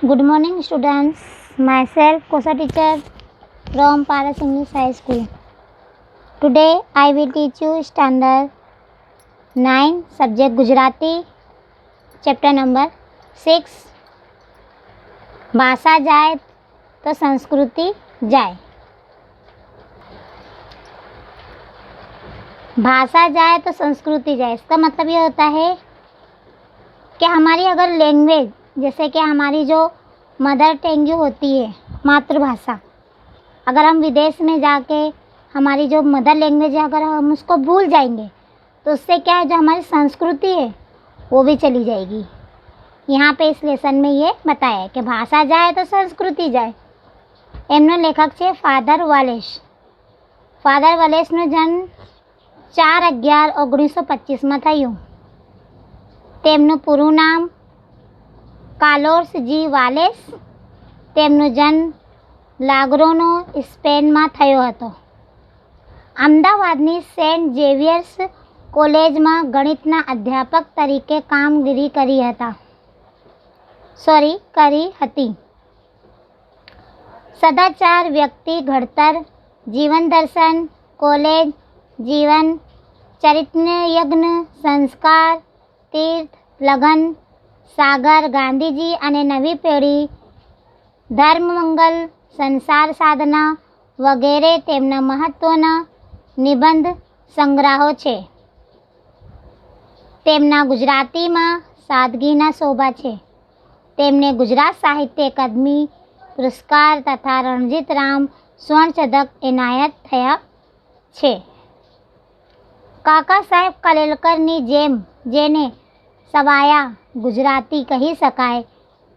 Good morning, students. Myself, Kosa teacher from Paras English High School. Today, I will teach you standard 9, subject Gujarati, chapter number 6. भाषा जाए तो संस्कृति जाए। भाषा जाए तो संस्कृति जाए, इसका मतलब ये होता है कि हमारी अगर लैंग्वेज, जैसे कि हमारी जो मदर टंग होती है, मातृभाषा, अगर हम विदेश में जाके हमारी जो मदर लैंग्वेज है अगर हम उसको भूल जाएंगे तो उससे क्या है, जो हमारी संस्कृति है वो भी चली जाएगी। यहाँ पे इस लेसन में ये बताया है कि भाषा जाए तो संस्कृति जाए। એમનો લેખક છે ફાધર વાલેસ। ફાધર વાલેસનો જન્મ 4/11/1925માં થયું। તેમનું પૂરું નામ કાર્લોસ જી વાલેસ। તેમનો જન્મ લાગ્રોનો સ્પેનમાં થયો હતો। અમદાવાદની સેન્ટ ઝેવિયર્સ કોલેજમાં ગણિતના અધ્યાપક તરીકે કામગીરી કરી હતી। સદાચાર, વ્યક્તિ ઘડતર, જીવન દર્શન, કોલેજ જીવન, ચરિત્ર યજ્ઞ, સંસ્કાર, તીર્થ, લગન, સાગર, ગાંધીજી અને નવી પેઢી, ધર્મમંગલ, સંસાર સાધના વગેરે તેમના મહત્વના નિબંધ સંગ્રહો છે। તેમના ગુજરાતીમાં સાદગીના શોભા છે। તેમને ગુજરાત સાહિત્ય અકાદમી પુરસ્કાર તથા રણજીત રામ સ્વર્ણચંદ્રક એનાયત થયા છે। કાકા સાહેબ કાલેલકરની જેમ જેને સવાયા ગુજરાતી કહી શકાય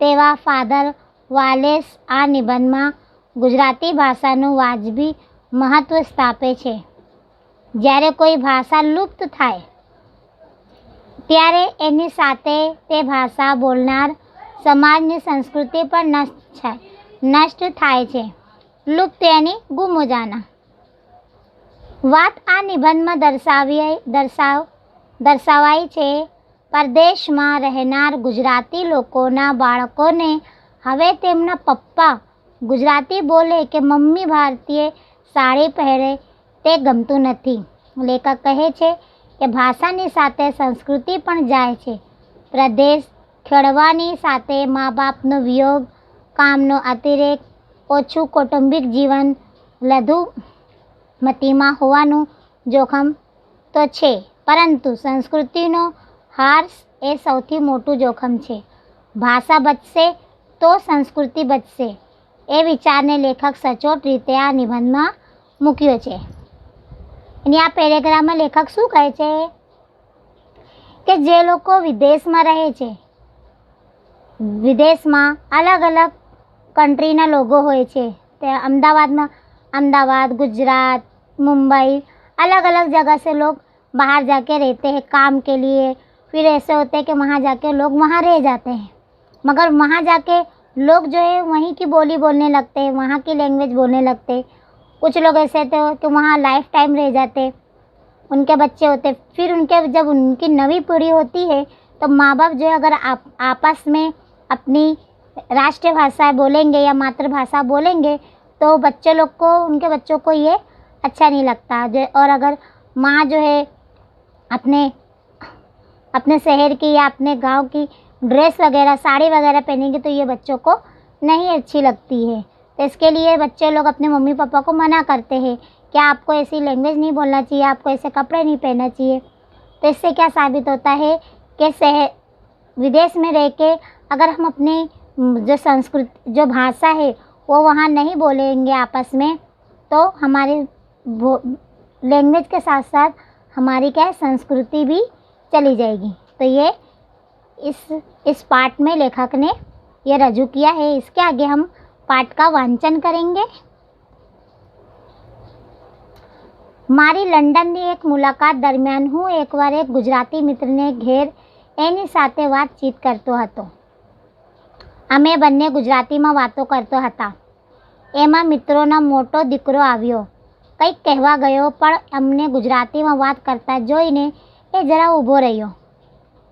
તેવા ફાધર વાલેસ આ નિબંધમાં ગુજરાતી ભાષાનું વાજબી મહત્વ સ્થાપે છે। જ્યારે કોઈ ભાષા લુપ્ત થાય ત્યારે એની સાથે તે ભાષા બોલનાર સમાજની સંસ્કૃતિ પણ નષ્ટ થાય છે। લુપ્ત यानी गुम हो जाना। વાત આ નિબંધમાં દર્શાવાઈ છે। પરદેશમાં રહેનાર ગુજરાતી લોકોના બાળકોને હવે તેમના પપ્પા ગુજરાતી બોલે કે મમ્મી ભારતીય સાડી પહેરે તે ગમતું નથી। લેખક કહે છે કે ભાષાની સાથે સંસ્કૃતિ પણ જાય છે। પ્રદેશ ખેડવાની સાથે મા બાપનો વિયોગ, કામનો અતિરેક, ઓછું કૌટુંબિક જીવન, લઘુમતીમાં હોવાનું જોખમ તો છે, પરંતુ સંસ્કૃતિનો હાર્સ એ સૌથી મોટું જોખમ છે। ભાષા બચશે તો સંસ્કૃતિ બચશે એ વિચારને લેખક સચોટ રીતે આ નિબંધમાં મૂક્યો છે। અને આ પેરેગ્રાફમાં લેખક શું કહે છે કે જે લોકો વિદેશમાં રહે છે, વિદેશમાં અલગ અલગ કંટ્રીના લોગો હોય છે। તે अहमदाबाद, गुजरात, मुंबई, अलग अलग जगह से लोग बाहर जाके रहते हैं काम के लिए। फिर ऐसे होते हैं कि वहाँ जाके लोग वहाँ रह जाते हैं, मगर वहाँ जाके लोग जो है वहीं की बोली बोलने लगते हैं, वहाँ की लैंग्वेज बोलने लगते हैं। कुछ लोग ऐसे थे कि वहाँ लाइफ टाइम रह जाते, उनके बच्चे होते। फिर जब उनकी नवी पीढ़ी होती है तो माँ बाप जो है अगर आपस में अपनी राष्ट्रीय भाषा बोलेंगे या मातृभाषा बोलेंगे तो बच्चे लोग को, उनके बच्चों को ये अच्छा नहीं लगता। और अगर माँ जो है अपने शहर की या अपने गांव की ड्रेस वगैरह, साड़ी वगैरह पहनेंगे तो ये बच्चों को नहीं अच्छी लगती है। तो इसके लिए बच्चे लोग अपने मम्मी पापा को मना करते हैं कि आपको ऐसी लैंग्वेज नहीं बोलना चाहिए, आपको ऐसे कपड़े नहीं पहनना चाहिए। तो इससे क्या साबित होता है कि विदेश में रह के अगर हम अपने जो संस्कृति, जो भाषा है वो वहाँ नहीं बोलेंगे आपस में तो हमारी लैंग्वेज के साथ साथ हमारी क्या है, संस्कृति भी चली जाएगी। तो ये इस पाठ में लेखक ने ये रजू किया है। इसके आगे हम पाठ का वांचन करेंगे। મારી લંડનની એક મુલાકાત દરમિયાન હું એકવાર એક ગુજરાતી મિત્રને ઘેર એની સાથે વાતચીત કરતો હતો। અમે બંને ગુજરાતીમાં વાતો કરતો હતા। એમાં મિત્રોનો મોટો દીકરો આવ્યો, કંઈક કહેવા ગયો, પણ અમને ગુજરાતીમાં વાત કરતા જોઈને એ જરા ઊભો રહ્યો।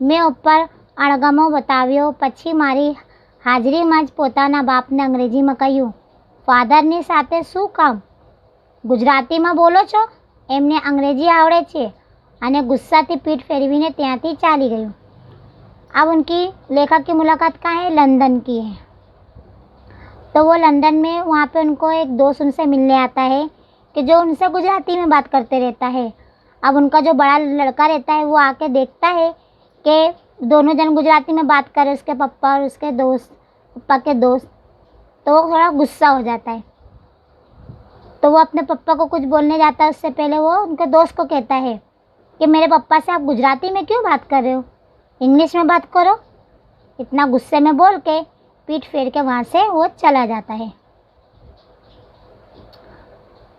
મેં ઉપર અણગમો બતાવ્યો, પછી મારી હાજરીમાં જ પોતાના બાપને અંગ્રેજીમાં કહ્યું, ફાધરની સાથે શું કામ? ગુજરાતીમાં બોલો છો? એમને અંગ્रेजी आवड़े છે અને गुस्साથી पीठ फेरवीने ત્યાંથી ચાલી ગયું। अब उनकी लेखक की मुलाकात कहाँ है? लंदन की है। तो वो लंदन में वहाँ पे उनको एक दोस्त उनसे मिलने आता है कि जो उनसे गुजराती में बात करते रहता है। अब उनका जो बड़ा लड़का रहता है वो आके देखता है कि दोनों जन गुजराती में बात कर रहे, उसके पप्पा और उसके दोस्त, पप्पा के दोस्त। तो वो थोड़ा गुस्सा हो जाता है। तो वो अपने पप्पा को कुछ बोलने जाता है, उससे पहले वो उनके दोस्त को कहता है कि मेरे पप्पा से आप गुजराती में क्यों बात कर रहे हो, इंग्लिश में बात करो। इतना गुस्से में बोल के पीठ फेर के वहाँ से वो चला जाता है।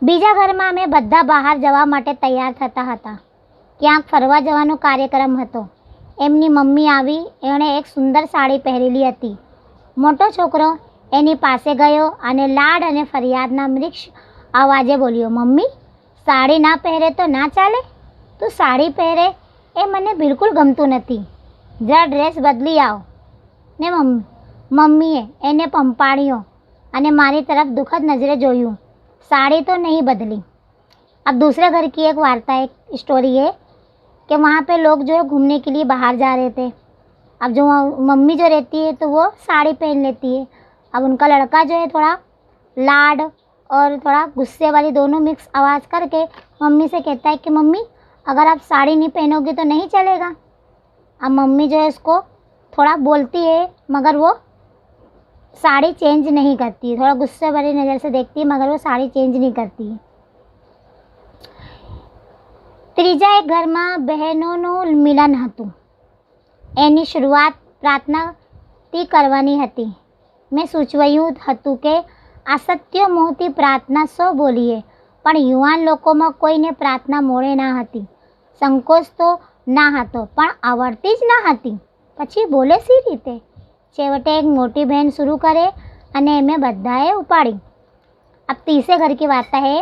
બીજા ઘરમાં અમે બધા બહાર જવા માટે તૈયાર થતા હતા। ક્યાંક ફરવા જવાનો કાર્યક્રમ હતો। એમની મમ્મી આવી, એણે એક સુંદર સાડી પહેરેલી હતી। મોટો છોકરો એની પાસે ગયો અને લાડ અને ફરિયાદના મિક્સ અવાજે બોલ્યો, મમ્મી સાડી ના પહેરે તો ના ચાલે? તું સાડી પહેરે એ મને બિલકુલ ગમતું નથી, જરા ડ્રેસ બદલી આવ ને। મમ્મીએ એને પંપાળ્યો અને મારી તરફ દુઃખદ નજરે જોયું। साड़ी तो नहीं बदली। अब दूसरे घर की एक वार्ता, एक स्टोरी है कि वहाँ पे लोग जो है घूमने के लिए बाहर जा रहे थे। अब जो मम्मी जो रहती है तो वो साड़ी पहन लेती है। अब उनका लड़का जो है थोड़ा लाड और थोड़ा गुस्से वाली दोनों मिक्स आवाज़ करके मम्मी से कहता है कि मम्मी अगर आप साड़ी नहीं पहनोगी तो नहीं चलेगा। अब मम्मी जो है उसको थोड़ा बोलती है मगर वो साड़ी चेंज नहीं करती है, थोड़ा गुस्से भरी नज़र से देखती है मगर वो साड़ी चेंज नहीं करती है। ત્રીજા એક ઘરમાં બહેનોનું મિલન હતું। એની શરૂઆત પ્રાર્થનાથી કરવાની હતી। મેં સૂચવ્યું હતું કે અસત્ય મોહથી પ્રાર્થના સૌ બોલીએ, પણ યુવાન લોકોમાં કોઈને પ્રાર્થના મોડે ના હતી। સંકોચ તો ના હતો પણ આવડતી જ ના હતી, પછી બોલે સી રીતે? છેવટે એક મોટી બહેન शुरू करे અને એમે બધાએ ઉપાડી। अब तीसरे घर की वार्ता है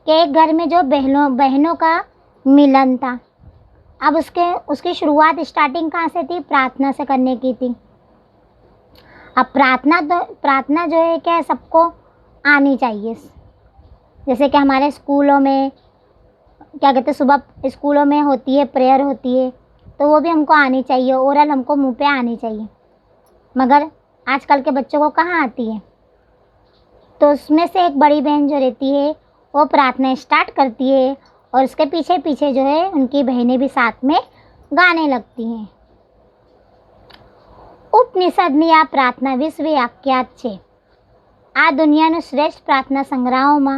कि एक घर में जो बहनों का मिलन था। अब उसकी शुरुआत स्टार्टिंग कहाँ से थी? प्रार्थना से करने की थी। अब प्रार्थना जो है क्या सबको आनी चाहिए। जैसे कि हमारे स्कूलों में क्या कहते हैं, सुबह स्कूलों में होती है, प्रेयर होती है, तो वो भी हमको आनी चाहिए, ओरल हमको मुंह पे आनी चाहिए। मगर आजकल के बच्चों को कहाँ आती है। तो उसमें से एक बड़ी बहन जो रहती है वो प्रार्थना स्टार्ट करती है और उसके पीछे पीछे जो है उनकी बहनें भी साथ में गाने लगती हैं। ઉપનિષદની આ પ્રાર્થના વિશ્વવ્યાખ્યાત છે। આ દુનિયાનું શ્રેષ્ઠ પ્રાર્થના સંગ્રહોમાં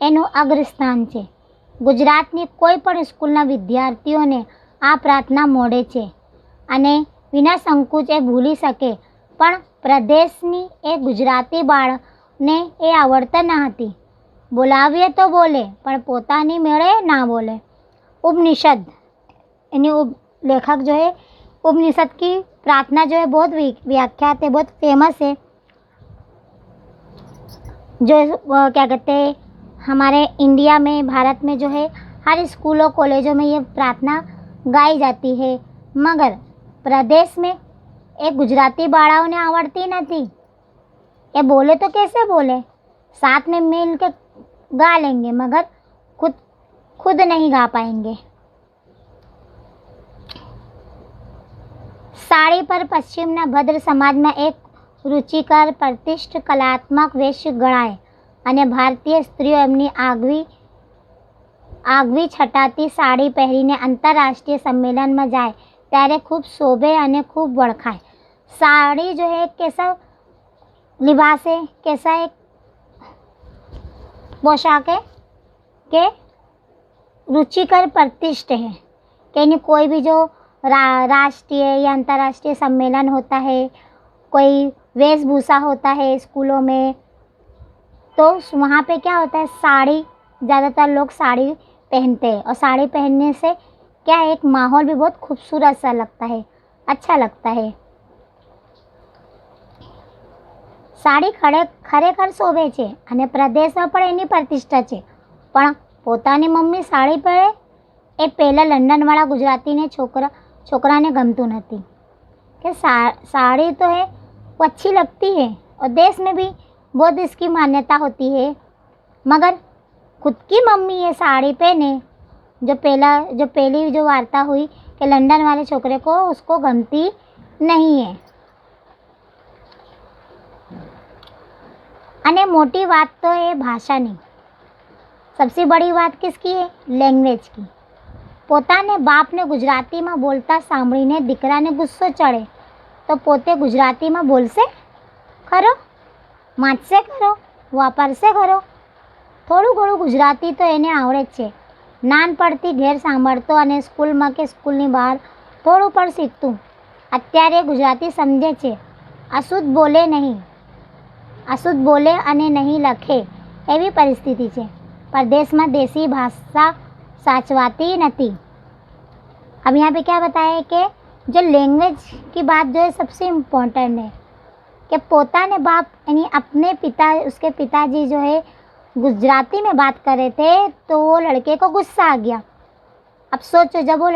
એનું અગ્રસ્થાન છે। ગુજરાતની કોઈ પણ સ્કૂલના વિદ્યાર્થીઓને આ પ્રાર્થના મોડે છે અને વિના સંકોચ એ ભૂલી શકે, પણ પ્રદેશની એ ગુજરાતી બાળને એ આવડતા ન હતી। બોલાવીએ તો બોલે પણ પોતાની મેળે ના બોલે। उपनिषद यानी लेखक जो है उपनिषद की प्रार्थना जो है बहुत व्याख्यात है, बहुत फेमस है। जो क्या कहते हैं हमारे इंडिया में, भारत में जो है हर स्कूलों कॉलेजों में ये प्रार्थना गाई जाती है। मगर प्रदेश में एक गुजराती बाड़ाओं ने आवड़ती नहीं। ये बोले तो कैसे बोले, साथ में मिल के गा लेंगे मगर खुद नहीं गा पाएंगे। साड़ी पर पश्चिमना भद्र समाज में एक रुचिकर प्रतिष्ठ कलात्मक वेश गणाय અને ભારતીય સ્ત્રીઓ એમની આગવી છટાતી સાડી પહેરીને अंतर्राष्ट्रीय सम्मेलन में जाए ત્યારે खूब शोभे અને खूब बड़खाए। साड़ी जो है कैसा लिबास है, कैसा एक पोशाक है कि रुचिकर प्रतिष्ठ है। कहीं कोई भी जो राष्ट्रीय या अंतर्राष्ट्रीय सम्मेलन होता है, कोई वेशभूषा होता है स्कूलों में, तो वहाँ पे क्या होता है, साड़ी, ज़्यादातर लोग साड़ी पहनते हैं और साड़ी पहनने से क्या है एक माहौल भी बहुत खूबसूरत सा लगता है, अच्छा लगता है। साड़ी ખરેખર શોભે છે અને પ્રદેશમાં પણ એની પ્રતિષ્ઠા છે, પણ પોતાની મમ્મી સાડી પહેરે એ પહેલાં લંડનવાળા ગુજરાતીને છોકરાને ગમતું નથી કે साड़ी तो है वो अच्छी लगती है और देश में भी बहुत इसकी मान्यता होती है। मगर खुद की मम्मी ये साड़ी पहने, जो पहली जो वार्ता हुई कि लंदन वाले छोकरे को, उसको गमती नहीं है। અને મોટી વાત તો એ ભાષાની, સૌથી બડી વાત કિસકી है? લેંગ્વેજ की। પોતાને બાપને ગુજરાતીમાં બોલતા સાંભળીને દીકરાને ગુસ્સો ચડે તો પોતે ગુજરાતીમાં બોલશે ખરો? વાંચશે ખરો? વાપરશે ખરો? થોડું ઘણું ગુજરાતી તો એને આવડે જ છે। નાનપણથી ઘેર સાંભળતો અને સ્કૂલમાં કે સ્કૂલની બહાર થોડું પણ શીખતું। અત્યારે ગુજરાતી સમજે છે, અશુદ્ધ બોલે નહીં, અશુદ્ધ બોલે અને નહીં લખે એવી પરિસ્થિતિ છે। परदेश में देसी भाषा साचवाती नहीं। अब यहाँ पे क्या बताया कि जो लैंग्वेज की बात जो है सबसे इम्पोर्टेंट है कि पोता ने बाप यानी अपने पिता, उसके पिताजी जो है गुजराती में बात कर रहे थे तो वो लड़के को गुस्सा आ गया। अब सोचो, जब वो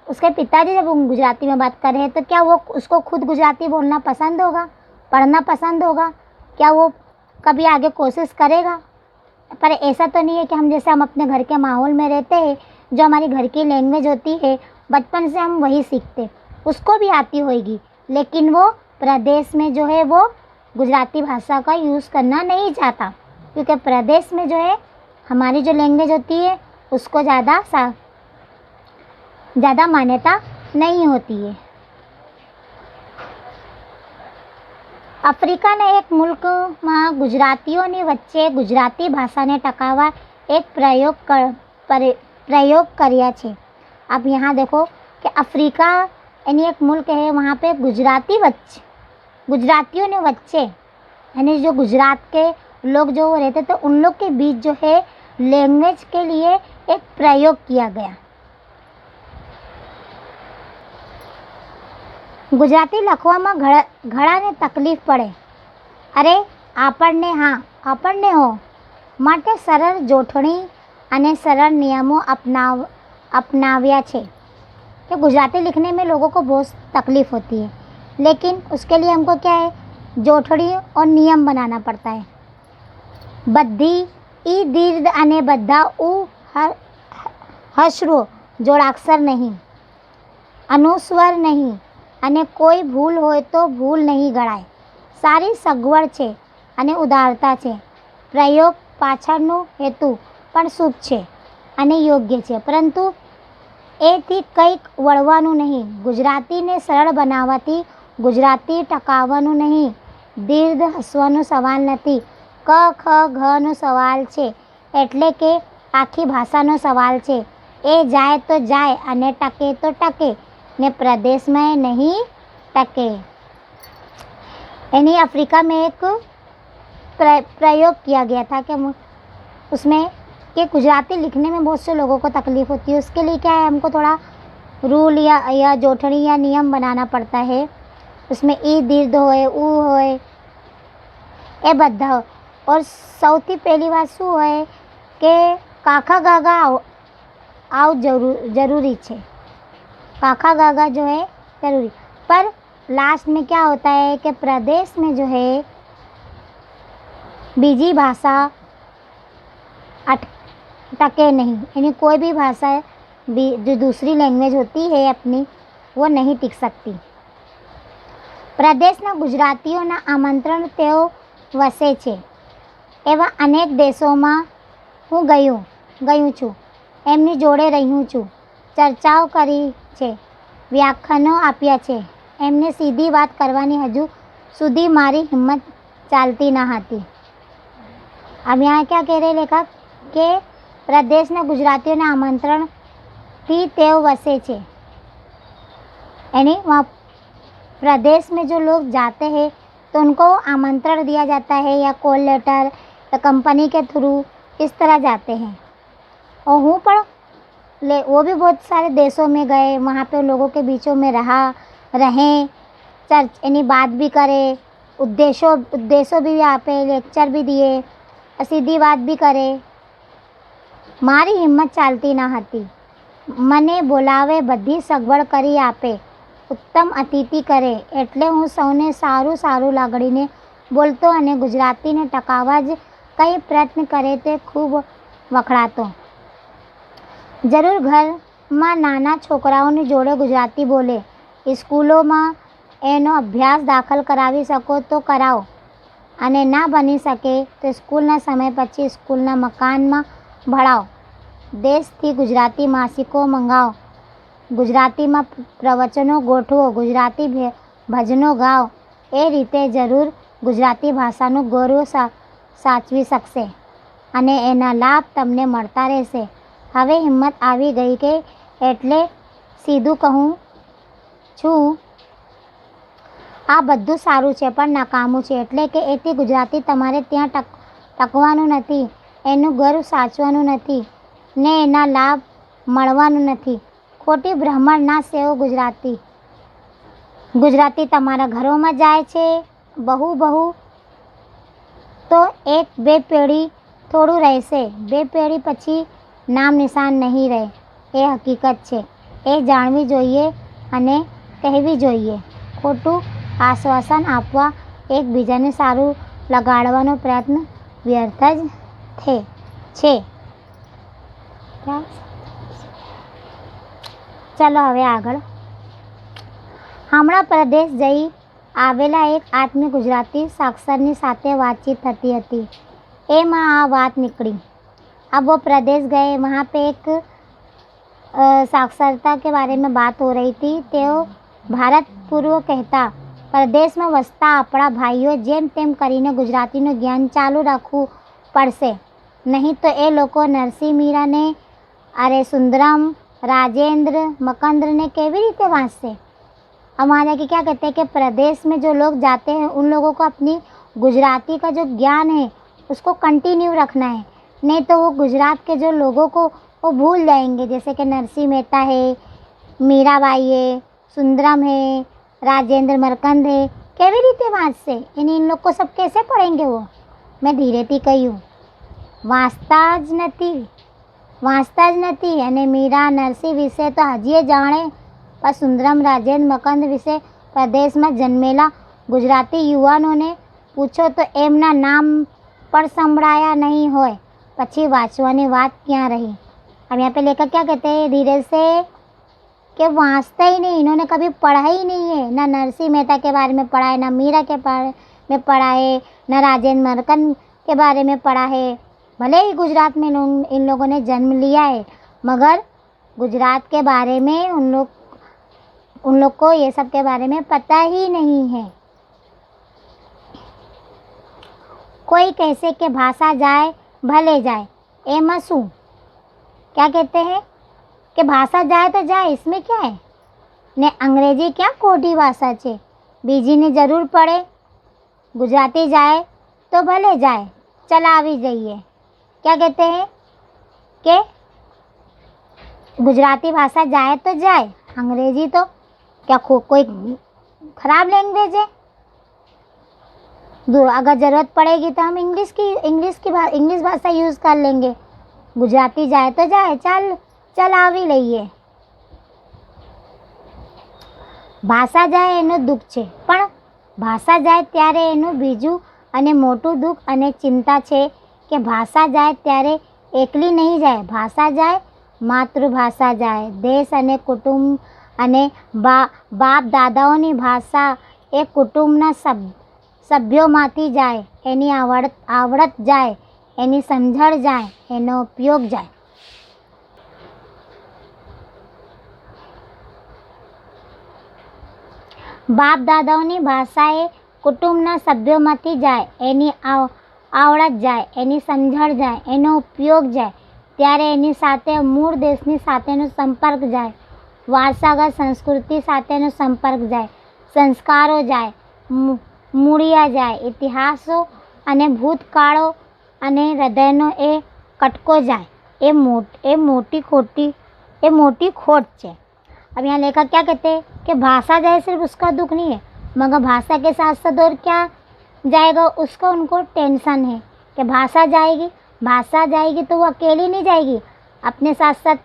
उसके पिताजी जब गुजराती में बात कर रहे हैं तो क्या वो उसको खुद गुजराती बोलना पसंद होगा, पढ़ना पसंद होगा? क्या वो कभी आगे कोशिश करेगा? पर ऐसा तो नहीं है कि हम जैसे हम अपने घर के माहौल में रहते हैं, जो हमारी घर की लैंग्वेज होती है बचपन से हम वही सीखते, उसको भी आती होगी, लेकिन वो प्रदेश में जो है वो गुजराती भाषा का यूज़ करना नहीं चाहता, क्योंकि प्रदेश में जो है हमारी जो लैंग्वेज होती है उसको ज़्यादा मान्यता नहीं होती है। आफ्रिकाના એક મુલ્કમાં ગુજરાતીઓની વચ્ચે ગુજરાતી ભાષાને ટકાવવા એક प्रयोग કર્યા છે। अब यहाँ देखो कि अफ्रीका यानी एक मुल्क है, वहाँ पे गुजरातियों ने वच्चे यानी जो गुजरात के लोग जो रहते थे उन लोग के बीच जो है लैंग्वेज के लिए एक प्रयोग किया गया। गुजराती लखवामां घणाने तकलीफ पड़े। अरे आपणने हो माटे सरल जोठणी अने सरल नियमों अपनाव्या छे। कि गुजराती लिखने में लोगों को बहुत तकलीफ होती है, लेकिन उसके लिए हमको क्या है, जोठड़ी और नियम बनाना पड़ता है। बद्धी ई दीर्घ अने बद्धा उ हश्रो जोड़ाक्षर नहीं, अनुस्वर नहीं અને કોઈ ભૂલ હોય તો ભૂલ નહીં ગણાય। સારી સગવડ છે અને ઉદારતા છે। પ્રયોગ પાછળનો હેતુ પણ શુભ છે અને યોગ્ય છે, પરંતુ એથી કંઈક વળવાનું નહીં। ગુજરાતીને સરળ બનાવવાથી ગુજરાતી ટકાવવાનું નહીં। દીર્ઘ હસવાનો સવાલ નથી, ક ખ ઘનો સવાલ છે, એટલે કે આખી ભાષાનો સવાલ છે। એ જાય તો જાય અને ટકે તો ટકે ने प्रदेश में नहीं टके। यानी अफ्रीका में एक प्रयोग किया गया था कि उसमें कि गुजराती लिखने में बहुत से लोगों को तकलीफ़ होती है, उसके लिए क्या है, हमको थोड़ा रूल या जोठणी या नियम बनाना पड़ता है। उसमें ई दीर्घ होए, ऊ होए, ए बद्धा हो। और सौथी पहली बात शू है कि काका गागा आव जरूरी है। काका गागा जो है जरूरी, पर लास्ट में क्या होता है कि प्रदेश में जो है बीजी भाषा टके नहीं, यानी कोई भी भाषा जो दूसरी लैंग्वेज होती है अपनी वो नहीं टिक सकती। प्रदेशना गुजरातीओना आमंत्रण तेओ वसे छे एवा अनेक देशों में हूँ गयूँ छूँ, एमनी जोड़े रही छूँ, चर्चाओं करी छे, व्याख्यानों आप्या छे। एमने सीधी बात करवानी हजू सुधी मारी हिम्मत चालती न हती। अब यहाँ क्या कह रहे लेखक के प्रदेश ने गुजरातियों ने आमंत्रण थी तेव वसे छे, यानी वहाँ प्रदेश में जो लोग जाते हैं तो उनको आमंत्रण दिया जाता है या कॉल लेटर या कंपनी के थ्रू इस तरह जाते हैं। और हूँ पर वो भी बहुत सारे देशों में गए, वहाँ पे लोगों के बीचों में रहें, चर्च यानी बात भी करे, उद्देश्यों भी यहाँ पे लेक्चर भी दिए, सीधी बात भी करे। मारी हिम्मत चालती ना हती, मने बोलावे बधी सगवड़ करी आपे, ઉત્તમ અતિથિ કરે. એટલે હું સૌને સારું સારું લાગણીને બોલતો અને ગુજરાતીને ટકાવવા જ કંઈ પ્રયત્ન કરે તે ખૂબ વખણાતો. જરૂર ઘરમાં નાના છોકરાઓની જોડે ગુજરાતી બોલે. સ્કૂલોમાં એનો અભ્યાસ દાખલ કરાવી શકો તો કરાવો અને ના બની શકે તો સ્કૂલના સમય પછી સ્કૂલના મકાનમાં ભણાવો. દેશથી ગુજરાતી માસિકો મંગાવો. ગુજરાતીમાં પ્રવચનો ગોઠવો. ગુજરાતી ભજનો ગાઓ. એ રીતે જરૂર ગુજરાતી ભાષાનું ગૌરવ સાચવી શકશે અને એના લાભ તમને મળતા રહેશે. હવે હિંમત આવી ગઈ કે એટલે સીધું કહું છું, આ બધું સારું છે પણ નકામું છે. એટલે કે એથી ગુજરાતી તમારે ત્યાં ટકવાનું નથી, એનું ગર્વ સાચવાનું નથી ને એના લાભ મળવાનું નથી. ખોટી ભ્રમણ ના સેવો. ગુજરાતી તમારા ઘરોમાં જાય છે બહુ તો 1-2 પેઢી થોડું રહેશે. 2 પેઢી પછી નામ નિશાન નહીં રહે. એ હકીકત છે. એ જાણવી જોઈએ અને કહેવી જોઈએ. ખોટું આશ્વાસન આપવા એકબીજાને સારું લગાડવાનો પ્રયત્ન વ્યર્થ જ છે. ચાલો હવે આગળ. હમણાં પ્રદેશ જઈ આવેલા એક આત્મીય ગુજરાતી સાક્ષરની સાથે વાતચીત થતી હતી. એમાં આ વાત निकली. अब वो प्रदेश गए, वहाँ पे एक साक्षरता के बारे में बात हो रही थी. તેઓ ભારતપૂર્વ કહેતા, પરદેશમાં વસતા આપણા ભાઈઓ જેમ તેમ કરીને ગુજરાતીનું જ્ઞાન ચાલુ રાખવું પડશે, નહીં તો એ લોકો નરસિંહ મીરાને, अरे सुंदरम, राजेंद्र, मकंद्र ने कैवी रीते वाँचते. हमारे के क्या कहते हैं कि प्रदेश में जो लोग जाते हैं उन लोगों को अपनी गुजराती का जो ज्ञान है उसको कंटिन्यू रखना है, नहीं तो वो गुजरात के जो लोगों को वो भूल जाएंगे. जैसे कि नरसिंह मेहता है, मीराबाई है, सुंदरम है, राजेंद्र मकंद है, कैवी रीते वाँचते इन लोग को सब कैसे पढ़ेंगे वो. मैं ધીરેથી કહ્યું, વાંચતા જ નથી અને મીરા નરસિંહ વિશે તો હજીએ જાણે, પણ સુંદરમ, રાજેન્દ્ર મકંદ વિશે પ્રદેશમાં જન્મેલા ગુજરાતી યુવાનોને પૂછો તો એમના નામ પણ સંભળાયા નહીં હોય. પછી વાંચવાની વાત ક્યાં रही. अब यहाँ पे लेकर क्या कहते हैं धीरे से कि वाँचता ही नहीं, इन्होंने कभी पढ़ा ही नहीं है. ना नरसिंह मेहता के बारे में पढ़ा है, ना मीरा के बारे में पढ़ा है, ना राजेंद्र मकंद के बारे में पढ़ा है. भले ही गुजरात में इन लोगों ने जन्म लिया है, मगर गुजरात के बारे में उन लोग को ये सब के बारे में पता ही नहीं है. कोई कैसे कि भाषा जाए भले जाए, एमा शू. क्या कहते हैं कि भाषा जाए तो जाए, इसमें क्या है ने. अंग्रेजी क्या खोटी भाषा છે, બીજીની જરૂર પડે. गुजराती जाए तो भले जाए, चलावी जाइए. क्या कहते हैं कि गुजराती भाषा जाए तो जाए, अंग्रेजी तो क्या कोई ख़राब लैंग्वेज है. अगर ज़रूरत पड़ेगी तो हम इंग्लिश भाषा यूज़ कर लेंगे. गुजराती जाए तो जाए, ચલાવી લઈએ. ભાષા જાય એનું દુઃખ છે, પણ ભાષા જાય ત્યારે એનું બીજું અને મોટું દુઃખ અને ચિંતા છે કે ભાષા જાય ત્યારે એકલી નહીં જાય. ભાષા જાય, માતૃભાષા જાય. દેશ અને કુટુંબ અને બાપ દાદાઓની ભાષા એ કુટુંબના સભ્યોમાંથી જાય, એની આવડત જાય, એની સમજણ જાય, એનો ઉપયોગ જાય. બાપ દાદાઓની ભાષા એ કુટુંબના સભ્યોમાંથી જાય, એની આવડત જાય, એની સમજણ જાય, એનો ઉપયોગ જાય, ત્યારે એની સાથે મૂળ દેશની સાથેનો સંપર્ક જાય, વારસાગત સંસ્કૃતિ સાથેનો સંપર્ક જાય, સંસ્કારો જાય, મૂળિયા જાય, ઇતિહાસો અને ભૂતકાળો અને હૃદયનો એ કટકો જાય. એ મોટી ખોટ છે. अब यहाँ लेखक क्या कहते हैं कि भाषा जाए सिर्फ उसका दुख नहीं है, मगर भाषा के साथ साथ और क्या जाएगा उसका उनको टेंशन है कि भाषा जाएगी तो वो अकेली नहीं जाएगी, अपने साथ साथ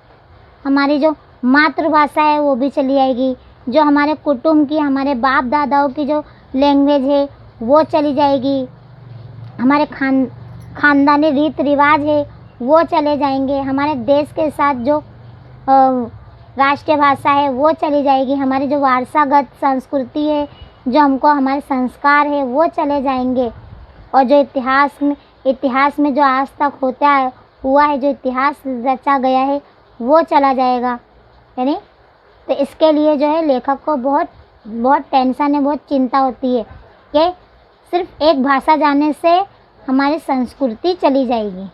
हमारी जो मातृभाषा है वो भी चली आएगी, जो हमारे कुटुंब की, हमारे बाप दादाओं की जो लैंग्वेज है वो चली जाएगी। हमारे खानदानी रीत रिवाज है वो चले जाएंगे। हमारे देश के साथ जो राष्ट्रीय भाषा है वो चली जाएगी। हमारी जो वारसागत संस्कृति है, जो हमको हमारे संस्कार है वो चले जाएंगे। और जो इतिहास में जो आज तक हुआ है, जो इतिहास रचा गया है वो चला जाएगा। यानी तो इसके लिए जो है लेखक को बहुत टेंशन है, बहुत चिंता होती है कि सिर्फ एक भाषा जानने से हमारी संस्कृति चली जाएगी।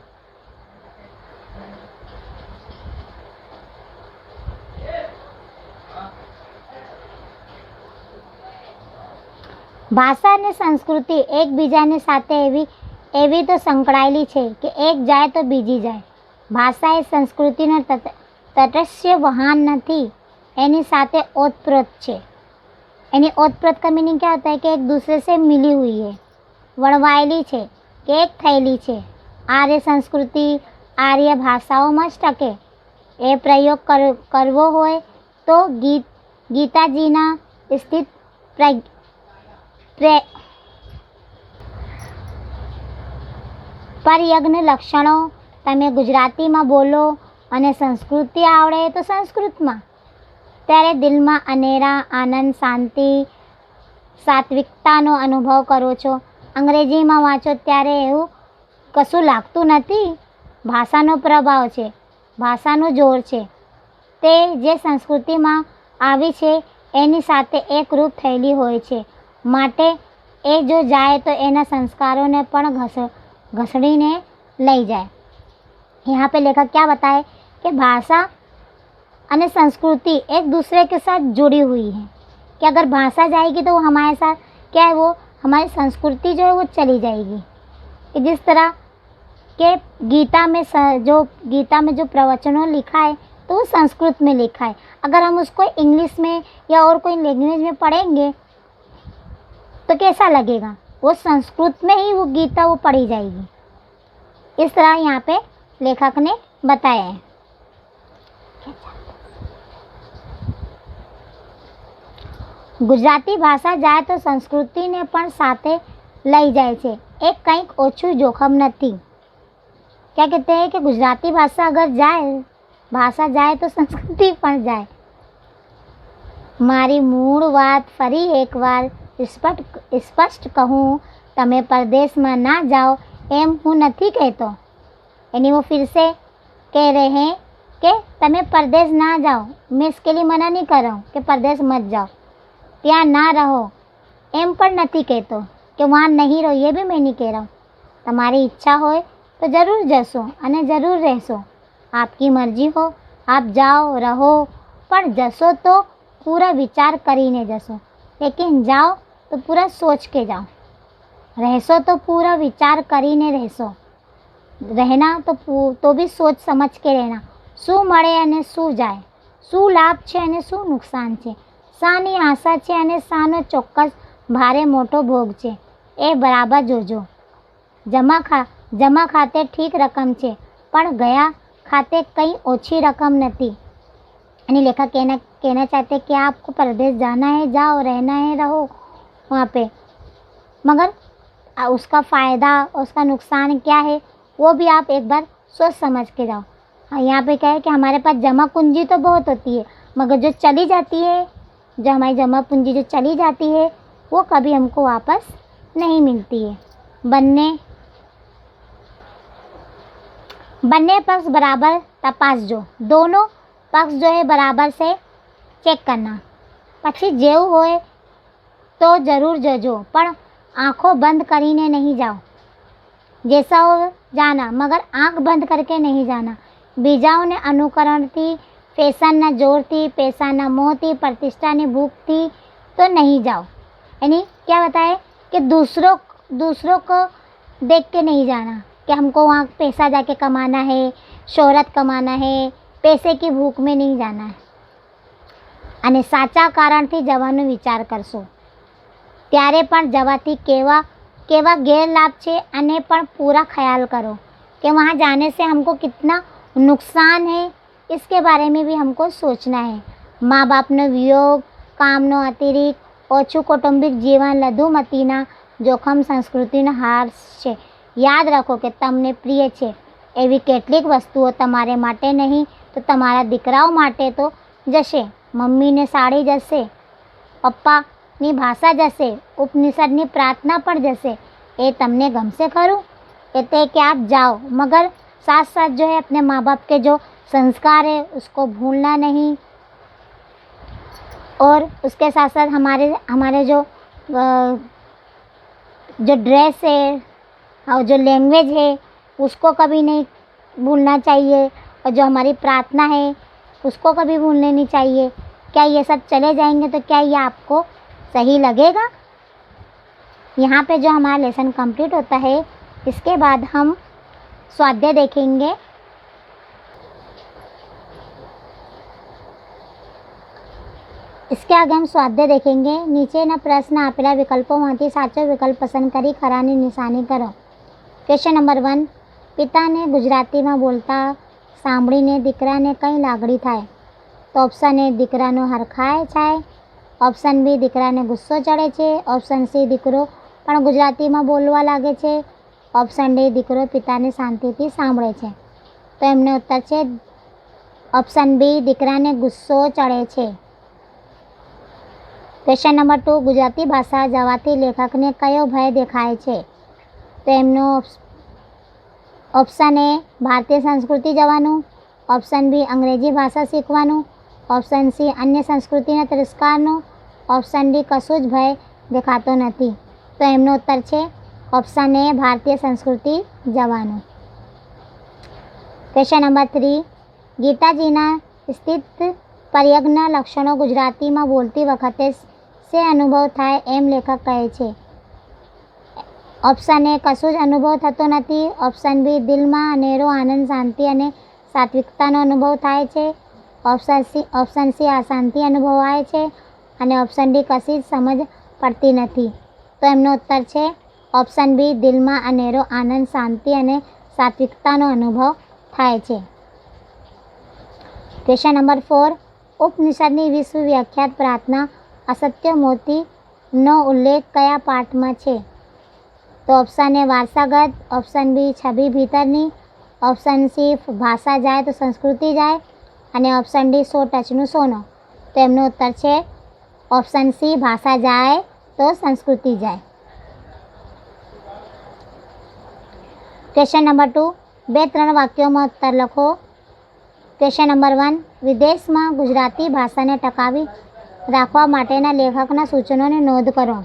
ભાષા અને સંસ્કૃતિ એકબીજાને સાથે એવી તો સંકળાયેલી છે કે એક જાય તો બીજી જાય। ભાષા એ સંસ્કૃતિનો તટસ્થ વહાન નથી, એની સાથે ઓતપ્રોત છે। એની ઓતપ્રોત का मीनिंग क्या होता है कि एक दूसरे से मिली हुई है, વણવાયેલી છે કે એક થયેલી છે। આર્ય સંસ્કૃતિ આર્ય ભાષાઓમાં જ ટકે। એ પ્રયોગ કરવો હોય તો ગીતાજીના સ્થિત પરયજ્ઞ લક્ષણો તમે ગુજરાતીમાં બોલો અને સંસ્કૃતિ આવડે તો સંસ્કૃતમાં, ત્યારે દિલમાં અનેરા આનંદ, શાંતિ, સાત્વિકતાનો અનુભવ કરો છો। અંગ્રેજીમાં વાંચો ત્યારે એવું કશું લાગતું નથી। ભાષાનો પ્રભાવ છે, ભાષાનું જોર છે, તે જે સંસ્કૃતિમાં આવી છે એની સાથે એકરૂપ થયેલી હોય છે। માટે એ જો જાય તો એના સંસ્કારોને પણ ઘસડીને લઈ जाए। यहाँ पे लेखक क्या बताए कि भाषा और संस्कृति एक दूसरे के साथ जुड़ी हुई है कि अगर भाषा जाएगी तो वो हमारे साथ क्या है, वो हमारी संस्कृति जो है वो चली जाएगी। कि जिस तरह के गीता में जो प्रवचनों लिखा है तो वो संस्कृत में लिखा है। अगर हम उसको इंग्लिश में या और कोई लैंग्वेज में पढ़ेंगे तो कैसा लगेगा, वो संस्कृत में ही वो गीता वो पढ़ी जाएगी। इस तरह यहाँ पे लेखक ने बताया है। ગુજરાતી ભાષા જાય તો સંસ્કૃતિને પણ સાથે લઈ જાય છે, એક કંઈક ઓછું જોખમ નથી। क्या कहते हैं कि गुजराती भाषा अगर जाए तो संस्कृति પણ જાય। મારી મૂળ વાત ફરી એકવાર સ્પષ્ટ કહું, તમે परदेशમાં ना जाओ એમ હું નથી કહેતો। यानी वो फिर से कह रहे हैं कि તમે परदेश ना जाओ। मैं इसके लिए मना नहीं कर रहा हूँ कि परदेश मत जाओ, ત્યાં ના રહો એમ પણ નથી કહેતો કે वहाँ नहीं रहो, ये भी मैं नहीं कह रहा हूँ। તમારી ઈચ્છા હોય તો જરૂર જશો અને જરૂર રહેશો, आपकी मर्जी हो, आप जाओ रहो, પણ જશો તો પૂરા વિચાર કરીને જશો। लेकिन जाओ तो पूरा सोच के जाओ, રહેશો તો પૂરા વિચાર કરીને રહેશો। રહેના તો भी सोच समझ के रहना, શું મળે અને શું જાય, શું લાભ છે અને શું નુકસાન છે, શાની આશા છે અને શાનો ચોક્કસ ભારે મોટો ભોગ છે, એ બરાબર જોજો। જમા ખાતે ઠીક રકમ છે પણ ગયા खाते कहीं ओछी रकम नहीं। यानी लेखक कहना चाहते कि आपको परदेश जाना है, जाओ, रहना है, रहो वहाँ पे, मगर उसका फ़ायदा उसका नुकसान क्या है वो भी आप एक बार सोच समझ के जाओ। यहाँ पे क्या है कि हमारे पास जमा पूंजी तो बहुत होती है, मगर जो चली जाती है, जो हमारी जमा पूंजी जो चली जाती है वो कभी हमको वापस नहीं मिलती है। બંને પક્ષ બરાબર તપાસજો, दोनों पक्ष जो है बराबर से चेक करना। પછી જેવું હોય તો જરૂર જજો, પણ आँखों बंद કરીને नहीं जाओ। जैसा हो जाना, मगर आँख बंद करके नहीं जाना। બીજાઓને અનુકરણથી, ફેશનના જોરથી, પૈસાના મોહથી, प्रतिष्ठाની भूखથી तो नहीं जाओ। यानी क्या बताए कि दूसरों को देख के नहीं जाना कि हमको वहाँ पैसा जाके कमाना है, शोहरत कमाना है, पैसे की भूख में नहीं जाना है। અને સાચા કારણથી જવાનો વિચાર કરશો ત્યારે પણ જવાથી કેવા ગેરલાભ છે અને પણ પૂરા ખ્યાલ करो कि वहाँ जाने से हमको कितना नुकसान है, इसके बारे में भी हमको सोचना है। माँ बापનો વિયોગ, કામનો અતિરિક્ત, ઓછું કૌટુંબિક જીવન, લઘુમતીના જોખમ સંસ્કૃતિનો હાર છે. યાદ રાખો કે તમને પ્રિય છે એવી કેટલીક વસ્તુઓ તમારે માટે નહીં તો તમારા દીકરાઓ માટે તો જશે. મમ્મીને સાડી જશે, પપ્પાની ભાષા જશે, ઉપનિષદની પ્રાर्थना પણ જશે. ये તમને गमसे खरू? कहते हैं कि आप जाओ, मगर साथ साथ जो है अपने माँ बाप के जो संस्कार है उसको भूलना नहीं, और उसके साथ साथ हमारे जो ड्रेस है और जो लैंग्वेज है उसको कभी नहीं भूलना चाहिए, और जो हमारी प्रार्थना है उसको कभी भूलने नहीं चाहिए. क्या ये सब चले जाएंगे तो क्या ये आपको सही लगेगा? यहाँ पे जो हमारा लेसन कंप्लीट होता है, इसके बाद हम स्वाध्याय देखेंगे. इसके आगे हम स्वाध्याय देखेंगे. નીચેના પ્રશ્ન આપેલા વિકલ્પોમાંથી સાચો વિકલ્પ પસંદ કરી ખરાની નિશાની કરો. Question number 1. પિતાને ગુજરાતીમાં બોલતા સાંભળીને દીકરાને કઈ લાગણી થાય? તો ઓપ્શન એ દીકરાનો હરખાય થાય, ઓપ્શન બી દીકરાને ગુસ્સો ચડે છે, ઓપ્શન સી દીકરો પણ ગુજરાતીમાં બોલવા લાગે છે, ઓપ્શન ડી દીકરો પિતાને શાંતિથી સાંભળે છે. તો એમનો ઉત્તર છે ઓપ્શન બી, દીકરાને ગુસ્સો ચડે છે. Question number 2. ગુજરાતી ભાષા જવાથી લેખકને કયો ભય દેખાય છે? તો એમનો ઓપ્શન એ ભારતીય સંસ્કૃતિ જવાનું, ઓપ્શન બી અંગ્રેજી ભાષા શીખવાનું, ઓપ્શન સી અન્ય સંસ્કૃતિના તિરસ્કારનો, ઓપ્શન ડી કશું જ ભય દેખાતો નથી. તો એમનો ઉત્તર છે ઓપ્શન એ ભારતીય સંસ્કૃતિ જવાનું. Question number 3. ગીતાજીના સ્થિત પર્યગના લક્ષણો ગુજરાતીમાં બોલતી વખતે સે અનુભવ થાય એમ લેખક કહે છે? ઓપ્શન એ કશું જ અનુભવ થતો નથી, ઓપ્શન બી દિલમાં અનેરો આનંદ, શાંતિ અને સાત્વિકતાનો અનુભવ થાય છે, ઓપ્શન સી અશાંતિ અનુભવાય છે, અને ઓપ્શન ડી કશી જ સમજ પડતી નથી. તો એમનો ઉત્તર છે ઓપ્શન બી, દિલમાં અનેરો આનંદ, શાંતિ અને સાત્વિકતાનો અનુભવ થાય છે. Question number 4. ઉપનિષદની વિશ્વ વિખ્યાત પ્રાર્થના અસત્ય મોતીનો ઉલ્લેખ કયા પાઠમાં છે? તો ઓપ્શન એ વારસાગત, ઓપ્શન બી છબી ભીતરની, ઓપ્શન સી ભાષા જાય તો સંસ્કૃતિ જાય, અને ઓપ્શન ડી 100 ટચનું સોનું. તો એમનો ઉત્તર છે ઓપ્શન સી, ભાષા જાય તો સંસ્કૃતિ જાય. Question number 2. 2-3 વાક્યોમાં ઉત્તર લખો. Question number 1. વિદેશમાં ગુજરાતી ભાષાને ટકાવી રાખવા માટેના લેખકના સૂચનોની નોંધ કરો.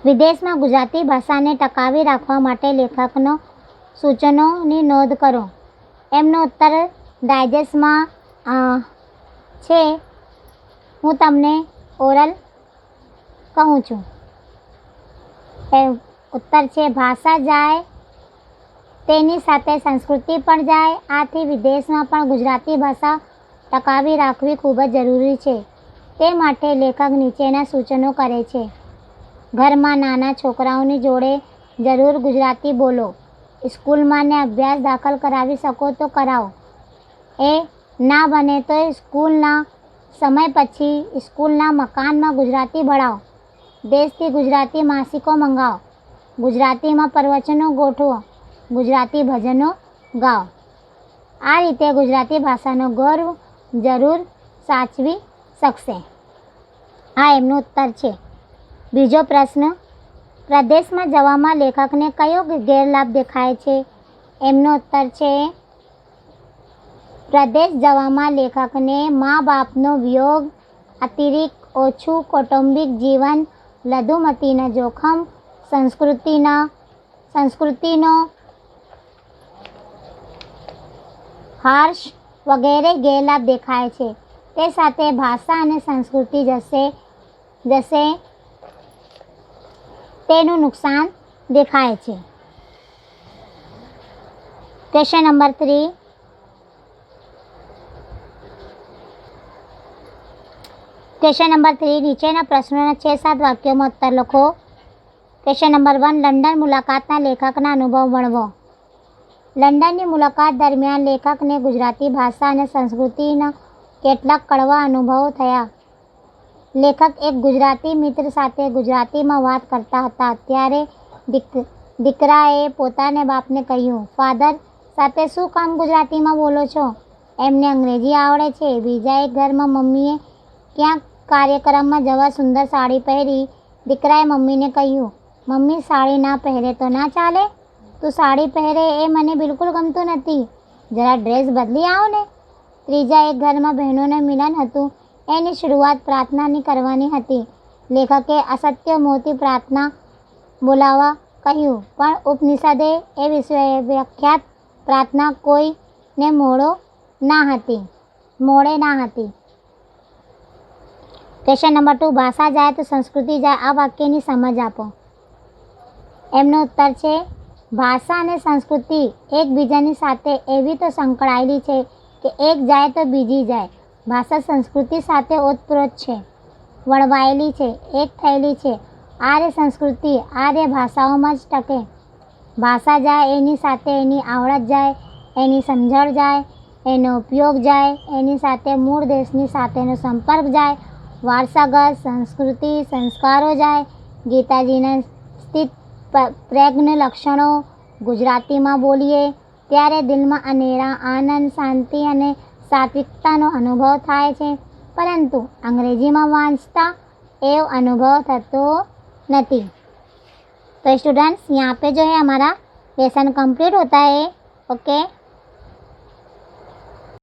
વિદેશમાં ગુજરાતી ભાષાને ટકાવી રાખવા માટે લેખકનો સૂચનોની નોંધ કરો. એમનો ઉત્તર ડાયજેસ્ટમાં છે. હું તમને ઓરલ કહું છું. ઉત્તર છે ભાષા જાય તેની સાથે સંસ્કૃતિ પણ જાય. આથી વિદેશમાં પણ ગુજરાતી ભાષા ટકાવી રાખવી ખૂબ જ જરૂરી છે. તે માટે લેખક નીચેના સૂચનો કરે છે. ઘરમાં નાના છોકરાઓની જોડે જરૂર ગુજરાતી બોલો. સ્કૂલમાં ને અભ્યાસ દાખલ કરાવી શકો તો કરાવો. એ ના બને તો સ્કૂલના સમય પછી સ્કૂલના મકાનમાં ગુજરાતી ભણાવો. દેશથી ગુજરાતી માસિકો મંગાવો. ગુજરાતીમાં પ્રવચનો ગોઠવો. ગુજરાતી ભજનો ગાઓ. આ રીતે ગુજરાતી ભાષાનો ગૌરવ જરૂર સાચવી શકશે. આ એમનો ઉત્તર છે. બીજો પ્રશ્ન. પ્રદેશમાં જવામાં લેખકને કયો ગેરલાભ દેખાય છે? એમનો ઉત્તર છે પ્રદેશ જવામાં લેખકને મા બાપનો વિયોગ, અતિરિક્ત ઓછું કૌટુંબિક જીવન, લઘુમતીના જોખમ, સંસ્કૃતિનો હર્ષ વગેરે ગેરલાભ દેખાય છે. તે સાથે ભાષા અને સંસ્કૃતિ જશે તેનું નુકસાન દેખાય છે. Question number 3. Question number 3. નીચેના પ્રશ્નોના 6-7 વાક્યોમાં ઉત્તર લખો. Question number 1. લંડન મુલાકાતના લેખકના અનુભવ વર્ણવો. લંડનની મુલાકાત દરમિયાન લેખકને ગુજરાતી ભાષા અને સંસ્કૃતિનો કેટલાક કડવા અનુભવો થયા. લેખક એક ગુજરાતી મિત્ર સાથે ગુજરાતીમાં વાત કરતા હતા. ત્યારે દીકરાએ પોતાના બાપને કહ્યું, ફાધર સાથે શું કામ ગુજરાતીમાં બોલો છો? એમને અંગ્રેજી આવડે છે. બીજા એક ઘરમાં મમ્મીએ ક્યાંક કાર્યક્રમમાં જવા સુંદર સાડી પહેરી. દીકરાએ મમ્મીને કહ્યું, મમ્મી સાડી ના પહેરે તો ના ચાલે? તું સાડી પહેરે એ મને બિલકુલ ગમતું નથી. જરા ડ્રેસ બદલી આવો ને. ત્રીજા એક ઘરમાં બહેનોને મિલન હતું. એની શરૂઆત પ્રાર્થનાની કરવાની હતી. લેખકે અસત્ય મોતી પ્રાર્થના બોલાવવા કહ્યું, પણ ઉપનિષદે એ વિશ્વવિખ્યાત પ્રાર્થના કોઈને મોડે ના હતી. ક્વેશ્ચન નંબર 2, ભાષા જાય તો સંસ્કૃતિ જાય. આ વાક્યની સમજ આપો. એમનો ઉત્તર છે, ભાષા અને સંસ્કૃતિ એકબીજાની સાથે એવી તો સંકળાયેલી છે કે એક જાય તો બીજી જાય. ભાષા સંસ્કૃતિ સાથે ઓતપ્રોત છે, વળવાયેલી છે, એક થયેલી છે. આર્ય સંસ્કૃતિ આર્ય ભાષાઓમાં જ ટકે. ભાષા જાય એની સાથે એની આવડત જાય, એની સમજણ જાય, એનો ઉપયોગ જાય, એની સાથે મૂળ દેશની સાથેનો સંપર્ક જાય, વારસાગત સંસ્કૃતિ સંસ્કારો જાય. ગીતાજીના સ્થિત પ્રજ્ઞ લક્ષણો ગુજરાતીમાં બોલીએ ત્યારે દિલમાં અનેરા આનંદ, શાંતિ અને સાત્વિકતાનો અનુભવ થાય છે, પરંતુ અંગ્રેજીમાં वाचता एव अनुभव थतो नहीं। तो स्टूडेंट्स यहाँ पे जो है हमारा लेसन कंप्लीट होता है। ओके।